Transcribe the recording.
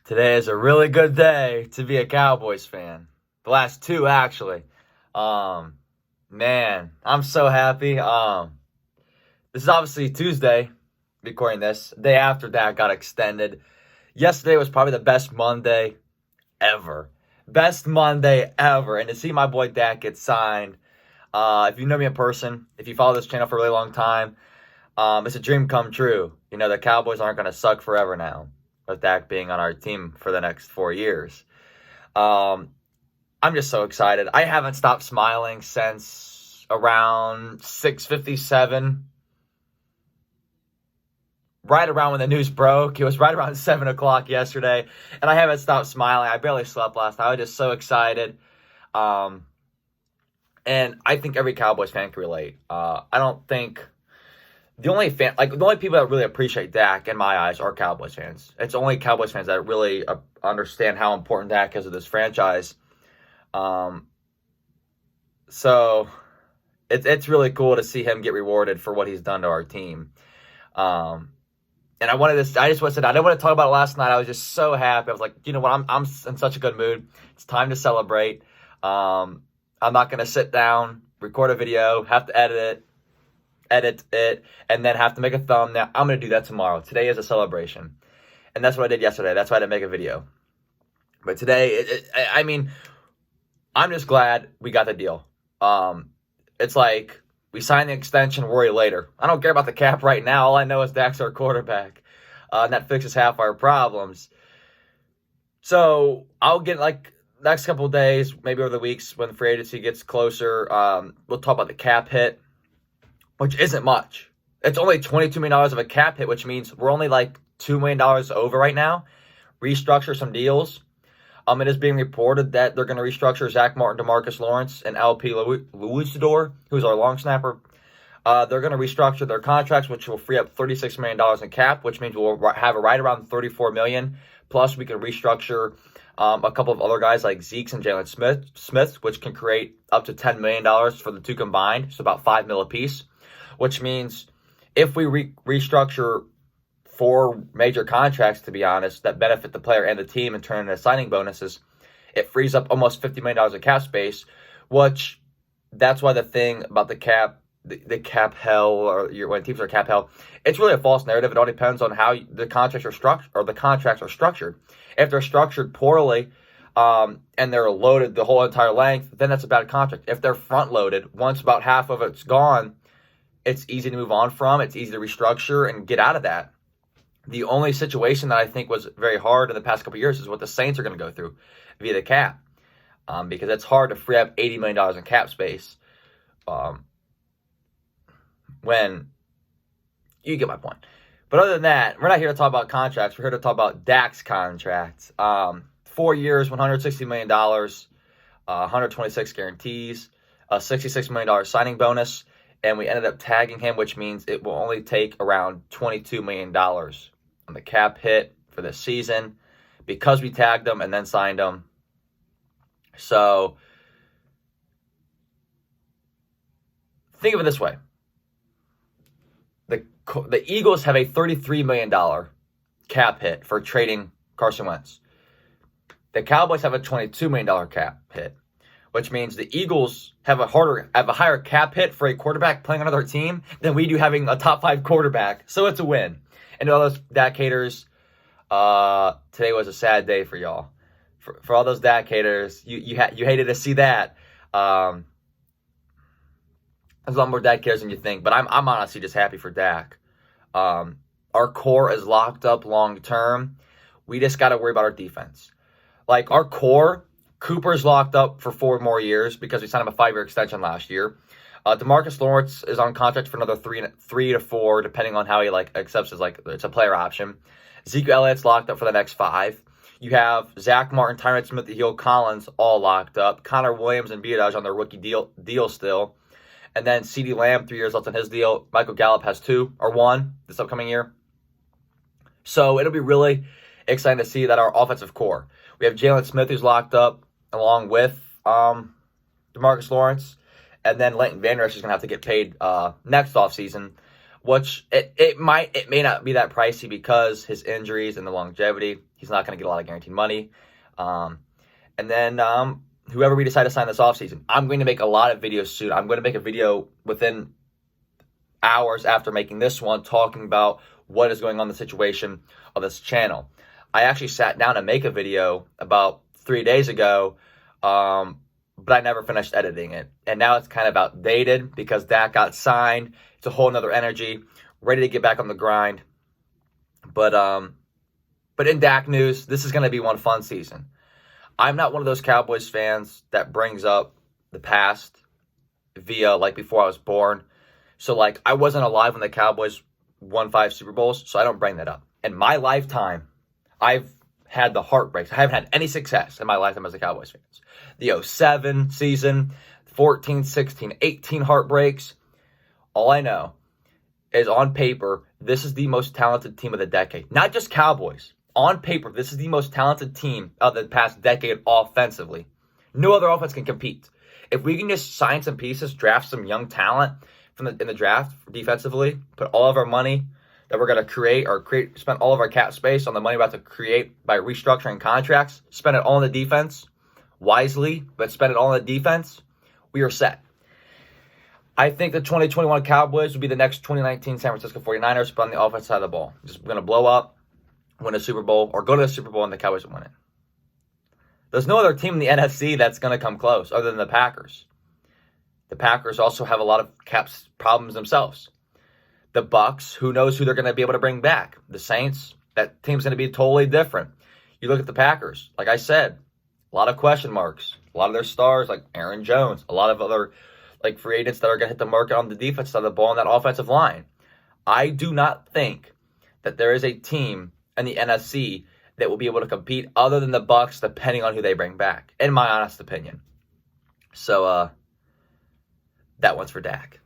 Today is a really good day to be a Cowboys fan. The last two, actually. Man, I'm so happy. This is obviously Tuesday, recording this. The day after that got extended. Yesterday was probably the best Monday ever. Best Monday ever. And to see my boy Dak get signed, if you know me in person, if you follow this channel for a really long time, it's a dream come true. You know, the Cowboys aren't going to suck forever now, with Dak being on our team for the next 4 years. I'm just so excited. I haven't stopped smiling since around 6:57. Right around when the news broke. It was right around 7 o'clock yesterday. And I haven't stopped smiling. I barely slept last night. I was just so excited. And I think every Cowboys fan can relate. I don't think the only people that really appreciate Dak in my eyes are Cowboys fans. It's only Cowboys fans that really understand how important Dak is to this franchise. So it's really cool to see him get rewarded for what he's done to our team. And I just said I didn't want to talk about it last night. I was just so happy. I was like, you know what? I'm in such a good mood. It's time to celebrate. I'm not going to sit down, record a video, have to edit it, and then have to make a thumbnail. I'm going to do that tomorrow. Today is a celebration. And that's what I did yesterday. That's why I didn't make a video. But today, I'm just glad we got the deal. It's like we signed the extension, worry later. I don't care about the cap right now. All I know is Dak's our quarterback. And that fixes half our problems. So I'll get next couple of days, maybe over the weeks when free agency gets closer, we'll talk about the cap hit, which isn't much. It's only $22 million of a cap hit, which means we're only like $2 million over right now. Restructure some deals. It is being reported that they're going to restructure Zach Martin, DeMarcus Lawrence, and LP Luisador, who's our long snapper. They're going to restructure their contracts, which will free up $36 million in cap, which means we'll have it right around $34 million. Plus, we can restructure a couple of other guys like Zeke's and Jalen Smith, which can create up to $10 million for the two combined, so about $5 million apiece. Which means if we restructure 4 major contracts, to be honest, that benefit the player and the team and turn into signing bonuses, it frees up almost $50 million in cap space, which that's why the thing about the cap, the cap hell, or when teams are cap hell, it's really a false narrative. It all depends on how the contracts are structured. If they're structured poorly and they're loaded the whole entire length, then that's a bad contract. If they're front loaded, once about half of it's gone, it's easy to move on from. It's easy to restructure and get out of that. The only situation that I think was very hard in the past couple of years is what the Saints are going to go through via the cap, because it's hard to free up $80 million in cap space. When you get my point. But other than that, we're not here to talk about contracts. We're here to talk about Dak's contract. 4 years, $160 million, 126 guarantees, a $66 million signing bonus, and we ended up tagging him, which means it will only take around $22 million on the cap hit for this season because we tagged him and then signed him. So think of it this way. The Eagles have a $33 million cap hit for trading Carson Wentz. The Cowboys have a $22 million cap hit, which means the Eagles have a higher cap hit for a quarterback playing on another team than we do having a top 5 quarterback. So it's a win. And to all those Dak haters, today was a sad day for y'all. For all those Dak haters, you hated to see that. There's a lot more Dak haters than you think, but I'm honestly just happy for Dak. Our core is locked up long term. We just got to worry about our defense. Like our core, Cooper's locked up for 4 more years because we signed him a 5-year extension last year. DeMarcus Lawrence is on contract for another 3 to 4, depending on how he accepts his it's a player option. Zeke Elliott's locked up for the next 5. You have Zach Martin, Tyron Smith, Heel Collins all locked up. Connor Williams and Biadaj on their rookie deal still. And then CeeDee Lamb, 3 years left on his deal. Michael Gallup has 1 this upcoming year. So it'll be really exciting to see that our offensive core. We have Jalen Smith, who's locked up, along with DeMarcus Lawrence. And then Leighton Vander Esch is going to have to get paid next offseason, which it may not be that pricey because his injuries and the longevity. He's not going to get a lot of guaranteed money. And then whoever we decide to sign this offseason, I'm going to make a lot of videos soon. I'm going to make a video within hours after making this one talking about what is going on in the situation of this channel. I actually sat down to make a video about 3 days ago, but I never finished editing it. And now it's kind of outdated because Dak got signed. It's a whole nother energy, ready to get back on the grind. But in Dak news, this is going to be one fun season. I'm not one of those Cowboys fans that brings up the past via like before I was born. So like I wasn't alive when the Cowboys won 5 Super Bowls, so I don't bring that up. In my lifetime, I've had the heartbreaks. I haven't had any success in my lifetime as a Cowboys fan. The 07 season, 14, 16, 18 heartbreaks. All I know is on paper, this is the most talented team of the decade. Not just Cowboys. On paper, this is the most talented team of the past decade offensively. No other offense can compete. If we can just sign some pieces, draft some young talent in the draft defensively, put all of our money that we're going to spend all of our cap space on the money we're about to create by restructuring contracts, spend it all on the defense wisely, but spend it all on the defense, we are set. I think the 2021 Cowboys will be the next 2019 San Francisco 49ers, but on the offense side of the ball. Just going to blow up, win a Super Bowl, or go to the Super Bowl and the Cowboys will win it. There's no other team in the NFC that's going to come close other than the Packers. The Packers also have a lot of cap problems themselves. The Bucks, who knows who they're going to be able to bring back? The Saints, that team's going to be totally different. You look at the Packers, like I said, a lot of question marks. A lot of their stars, like Aaron Jones, a lot of other like free agents that are going to hit the market on the defense side of the ball on that offensive line. I do not think that there is a team in the NFC that will be able to compete other than the Bucks, depending on who they bring back, in my honest opinion. So, that one's for Dak.